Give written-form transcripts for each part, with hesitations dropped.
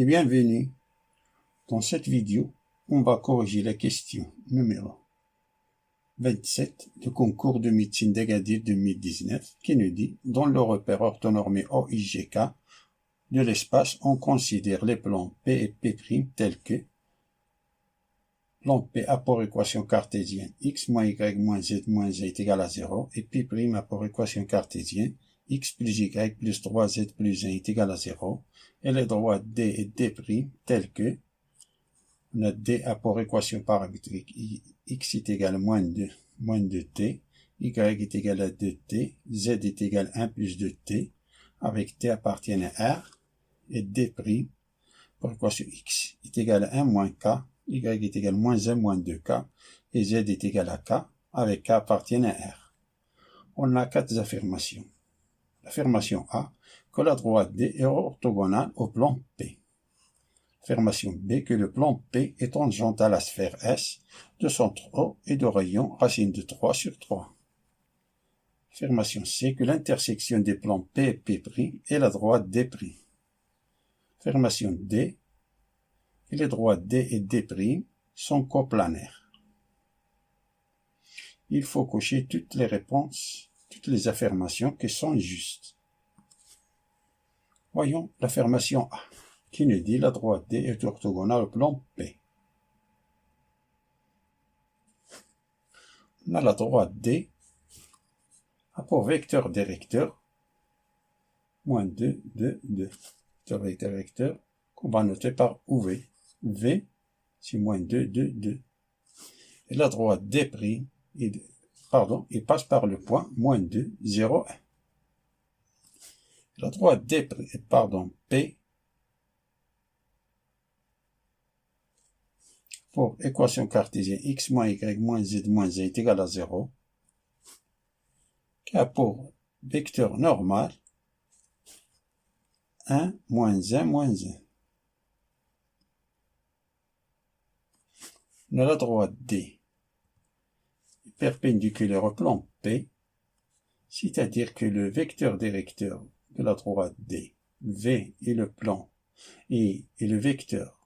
et bienvenue. Dans cette vidéo, on va corriger la question numéro 27 du concours de médecine d'Agadir 2019 qui nous dit « Dans le repère orthonormé OIGK de l'espace, on considère les plans P et P' tels que plan P a pour équation cartésienne x moins y moins z est égal à 0 et P' a pour équation cartésienne x plus y plus 3z plus 1 est égal à 0 et les droits D et D' tels que on a D a pour équation paramétrique x est égal à moins 2t, y est égal à 2t, z est égal à 1 plus 2t, avec t appartient à R, et D' pour équation x est égal à 1 moins k, y est égal à moins 1 moins 2k, et z est égal à k, avec k appartient à R. On a quatre affirmations. Affirmation A, que la droite D est orthogonale au plan P. Affirmation B, que le plan P est tangente à la sphère S de centre O et de rayon racine de 3 sur 3. Affirmation C, que l'intersection des plans P et P' est la droite D'. Affirmation D, que les droites D et D' sont coplanaires. Il faut cocher toutes les réponses, toutes les affirmations qui sont justes. Voyons l'affirmation A, qui nous dit la droite D est orthogonale au plan P. On a la droite D a pour vecteur directeur moins 2, 2, 2. Vecteur directeur qu'on va noter par UV. V, c'est moins 2, 2, 2. Et la droite D', il passe par le point moins 2, 0, 1. La droite D', P, pour équation cartésienne x moins y moins z est égal à 0, qui a pour vecteur normal 1, moins 1, moins 1. On a la droite D perpendiculaire au plan P, c'est-à-dire que le vecteur directeur de la droite D, V est le plan et le vecteur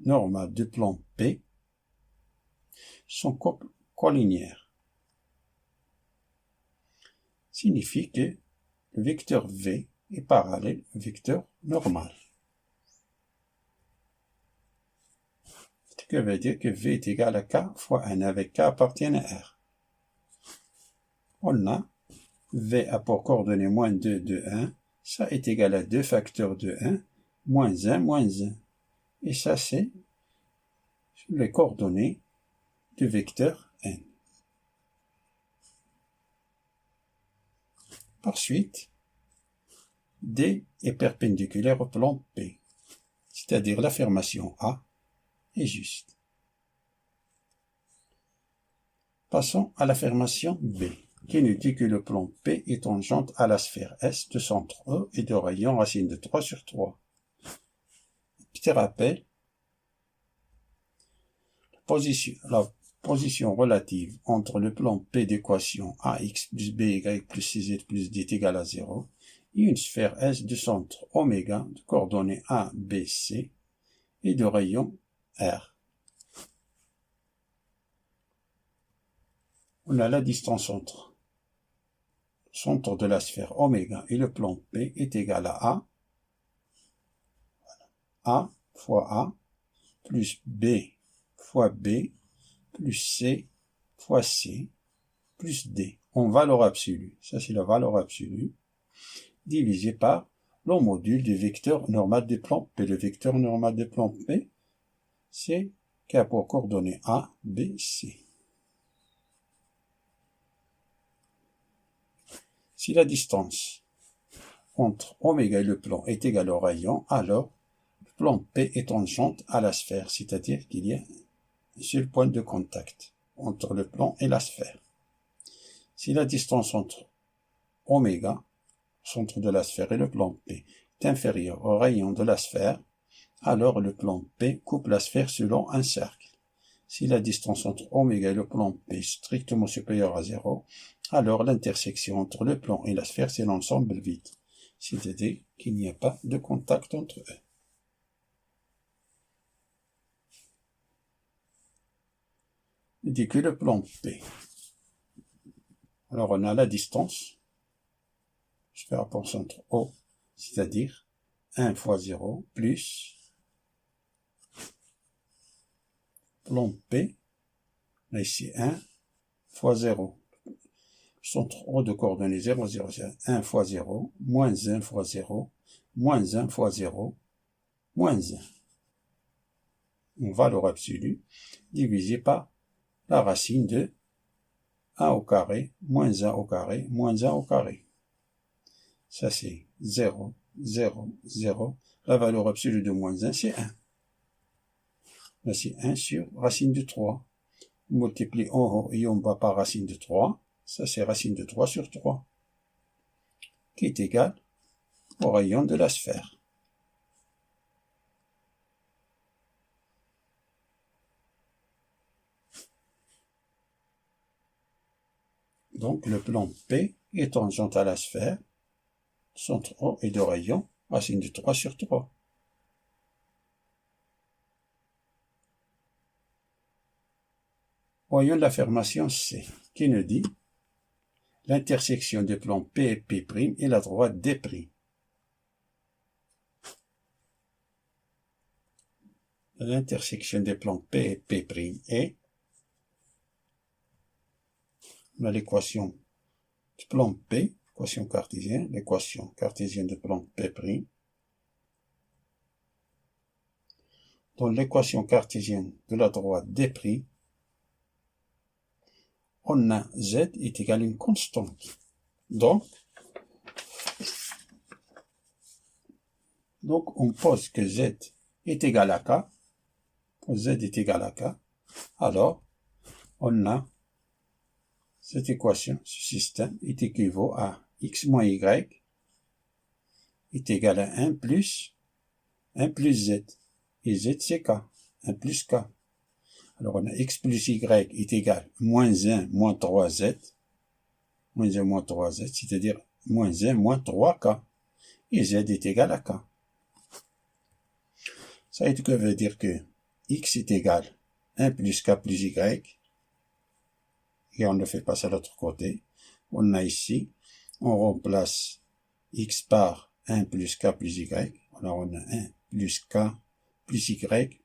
normal du plan P sont collinéaires. Signifie que le vecteur V est parallèle au vecteur normal. Ce qui veut dire que V est égal à K fois 1 avec K appartient à R. On a V a pour coordonnée moins 2, 2, 1. Ça est égal à 2 facteurs de 1, moins 1, moins 1. Et ça, c'est les coordonnées du vecteur n. Par suite, D est perpendiculaire au plan P, c'est-à-dire l'affirmation A est juste. Passons à l'affirmation B, qui nous dit que le plan P est tangente à la sphère S de centre E et de rayon racine de 3 sur 3. Petit rappel, la position relative entre le plan P d'équation AX plus BY plus CZ plus D est égal à 0 et une sphère S de centre oméga de coordonnées A, B, C et de rayon R. On a la distance entre centre de la sphère oméga et le plan P est égal à A fois A plus B fois B plus C fois C plus D en valeur absolue. Ça, c'est la valeur absolue divisé par le module du vecteur normal du plan P. Le vecteur normal du plan P, c'est qui a pour coordonnées A, B, C. Si la distance entre oméga et le plan est égale au rayon, alors le plan P est tangente à la sphère, c'est-à-dire qu'il y a un seul point de contact entre le plan et la sphère. Si la distance entre oméga, centre de la sphère, et le plan P est inférieure au rayon de la sphère, alors le plan P coupe la sphère selon un cercle. Si la distance entre oméga et le plan P est strictement supérieure à 0, alors l'intersection entre le plan et la sphère, c'est l'ensemble vide, c'est-à-dire qu'il n'y a pas de contact entre eux. dit que le plan P. Alors on a la distance, je fais rapport entre O, c'est-à-dire 1 fois 0 plus plan P, là ici 1 fois 0. Centre O de coordonnées 0, 0, 0, 1 fois 0, moins 1 fois 0, moins 1 fois 0, moins 1. On valeur absolue divisé par la racine de 1 au carré, moins 1 au carré, moins 1 au carré. Ça c'est 0, 0, 0. La valeur absolue de moins 1, c'est 1. Là c'est 1 sur racine de 3. On multiplie en haut et en bas par racine de 3. Ça c'est racine de 3 sur 3. Qui est égal au rayon de la sphère. Donc le plan P est tangent à la sphère, centre O est de rayon, racine de 3 sur 3. Voyons l'affirmation C, qui nous dit l'intersection des plans P et P' est la droite D'. L'intersection des plans P et P' est l'équation du plan P, l'équation cartésienne de plan P'. Dans l'équation cartésienne de la droite D', on a Z est égal à une constante. Donc on pose que Z est égal à K. Z est égal à K. Alors, on a cette équation, ce système est équivaut à X moins Y est égal à 1 plus Z. Et Z c'est K. 1 plus K. Alors on a X plus Y est égal à moins 1 moins 3Z. Moins 1 moins 3Z, c'est-à-dire moins 1 moins 3K. Et Z est égal à K. Ça veut dire que X est égal à 1 plus K plus Y. Et on le fait passer à l'autre côté. On a ici, on remplace X par 1 plus K plus Y. Alors on a 1 plus K plus Y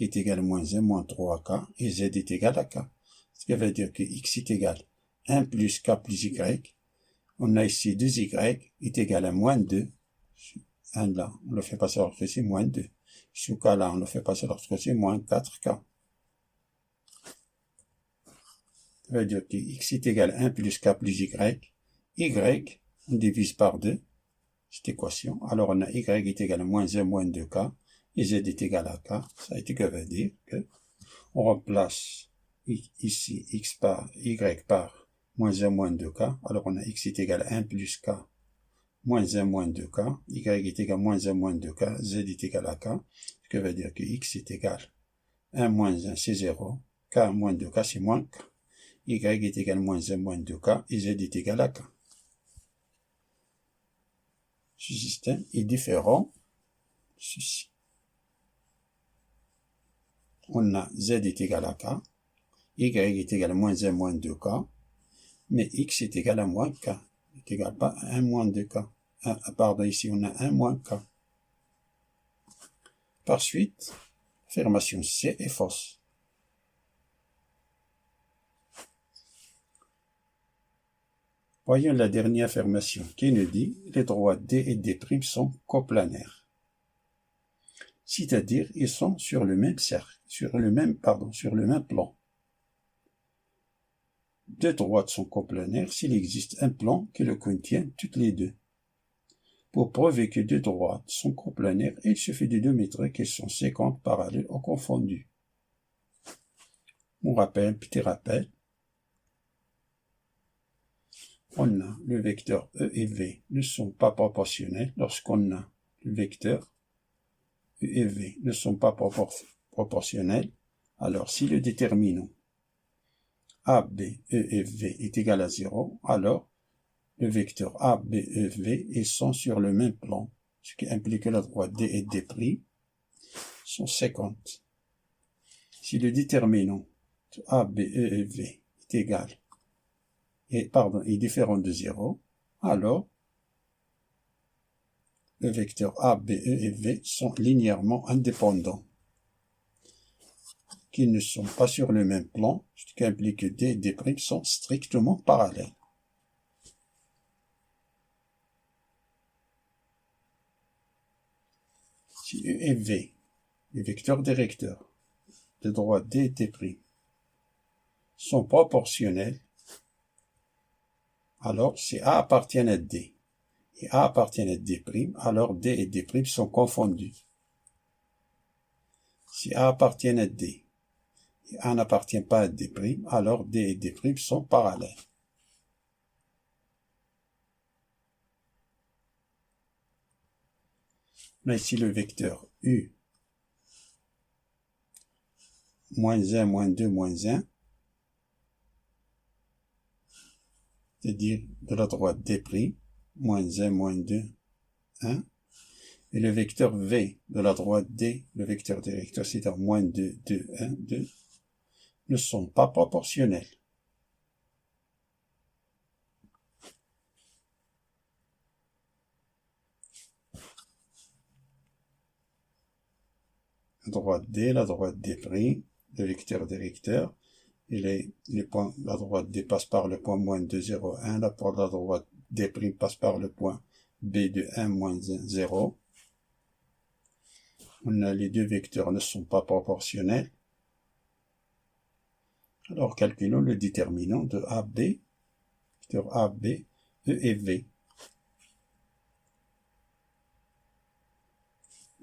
est égal à moins 1 moins 3K et Z est égal à K. Ce qui veut dire que X est égal à 1 plus K plus Y. On a ici 2Y est égal à moins 2. 1 là, on le fait passer à l'autre côté, c'est moins 2. Sous K là, on le fait passer à l'autre côté, c'est moins 4K. Ça veut dire que X est égal à 1 plus K plus Y. Y, on divise par 2, cette équation. Alors on a Y est égal à moins 1 moins 2K. Et Z est égal à K. Ça veut dire que on remplace ici X par Y par moins 1 moins 2K. Alors on a X est égal à 1 plus K moins 1 moins 2K. Y est égal à moins 1 moins 2K. Z est égal à K. Ce qui veut dire que X est égal à 1 moins 1 c'est 0. K moins 2K c'est moins K. Y est égal à moins 1 moins 2K. Et Z est égal à K. Ce système est différent de ceci. On a Z est égal à K, Y est égal à moins 1 moins 2K, mais X est égal à moins K, est égal pas à 1 moins 2K. Pardon, ici on a 1 moins K. Par suite, l'affirmation C est fausse. Voyons la dernière affirmation qui nous dit les droites D et D' sont coplanaires. C'est-à-dire ils sont sur le même cercle, sur le même plan. Deux droites sont coplanaires s'il existe un plan qui le contient toutes les deux. Pour prouver que deux droites sont coplanaires, il suffit de démontrer qu'elles sont 50 parallèles ou confondues. On rappelle, petit rappel. On a le vecteur E et V ne sont pas proportionnels lorsqu'on a le vecteur E et V ne sont pas proportionnels. Alors si le déterminant A, B, E et V est égal à 0, alors le vecteur A, B, E, V sont sur le même plan, ce qui implique que la droite D et D' sont 50. Si le déterminant A, B, E et V est égal, est différent de 0, alors le vecteur A, B, E et V sont linéairement indépendants, qu'ils ne sont pas sur le même plan, ce qui implique que D et D' sont strictement parallèles. Si E et V, les vecteurs directeurs de droite D et D', sont proportionnels, alors si A appartient à D et A appartient à D', alors D et D' sont confondus. Si A appartient à D et A n'appartient pas à D', alors D et D' sont parallèles. On a ici le vecteur U, moins 1, moins 2, moins 1, c'est-à-dire de la droite D', moins 1, moins 2, 1, et le vecteur V de la droite D, le vecteur directeur, c'est-à-dire moins 2, 2, 1, 2, ne sont pas proportionnels. La droite D, le vecteur directeur, et les points, la droite D passe par le point moins 2, 0, 1, la droite D' passe par le point B de 1, moins 1, 0. Les deux vecteurs ne sont pas proportionnels. Alors calculons le déterminant de AB, vecteur AB, E et V.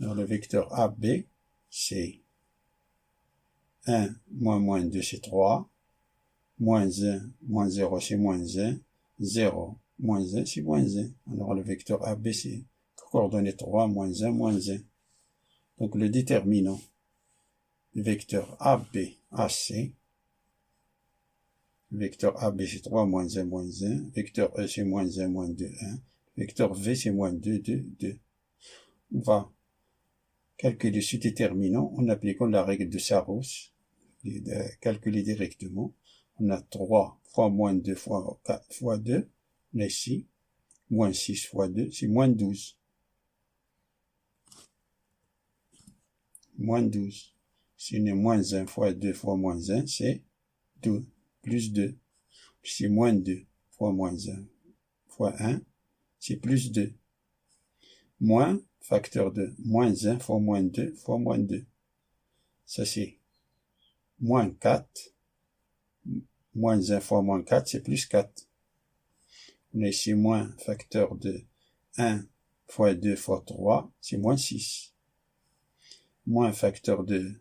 Alors le vecteur AB, c'est 1 moins moins 2, c'est 3, moins 1, moins 0, c'est moins 1, 0, moins 1, c'est moins 1. Alors le vecteur AB, c'est coordonnée 3, moins 1, moins 1. Donc le déterminant du vecteur AB, AC, le vecteur AB, c'est 3, moins 1, moins 1, vecteur E, c'est moins 1, moins 2, 1, vecteur V, c'est moins 2, 2, 2. On va calculer ce déterminant en appliquant la règle de Sarous, calculer directement. On a 3 fois moins 2 fois 4 fois 2, on a ici, moins 6 fois 2, c'est moins 12. Moins 12. Si on est moins 1 fois 2 fois moins 1, c'est 2, plus 2. C'est moins 2 fois moins 1 fois 1, c'est plus 2. Moins, facteur de moins 1 fois moins 2 fois moins 2. Ça c'est moins 4. Moins 1 fois moins 4, c'est plus 4. On a ici moins facteur de 1 fois 2 fois 3, c'est moins 6. Moins facteur de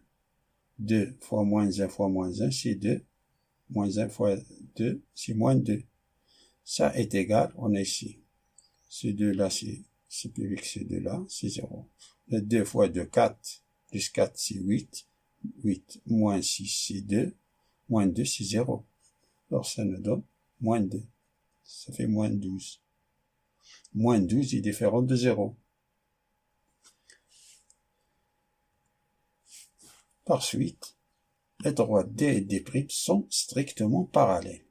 2 fois moins 1 fois moins 1, c'est 2. Moins 1 fois 2, c'est moins 2. Ça est égal, on a ici. Ce 2-là, c'est plus vite que ce 2-là, c'est 0. Le 2 fois 2, 4. Plus 4, c'est 8. 8 moins 6, c'est 2. Moins 2, c'est 0. Alors ça nous donne moins 2. Ça fait moins 12. Moins 12 est différent de 0. Par suite, les droites D et D' sont strictement parallèles.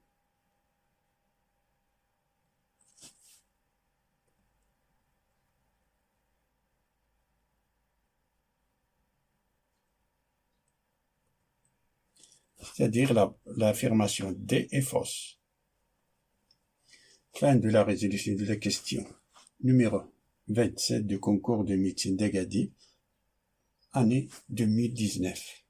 C'est-à-dire l'affirmation D est fausse. Fin de la résolution de la question numéro 27 du concours de médecine d'Agadir, année 2019.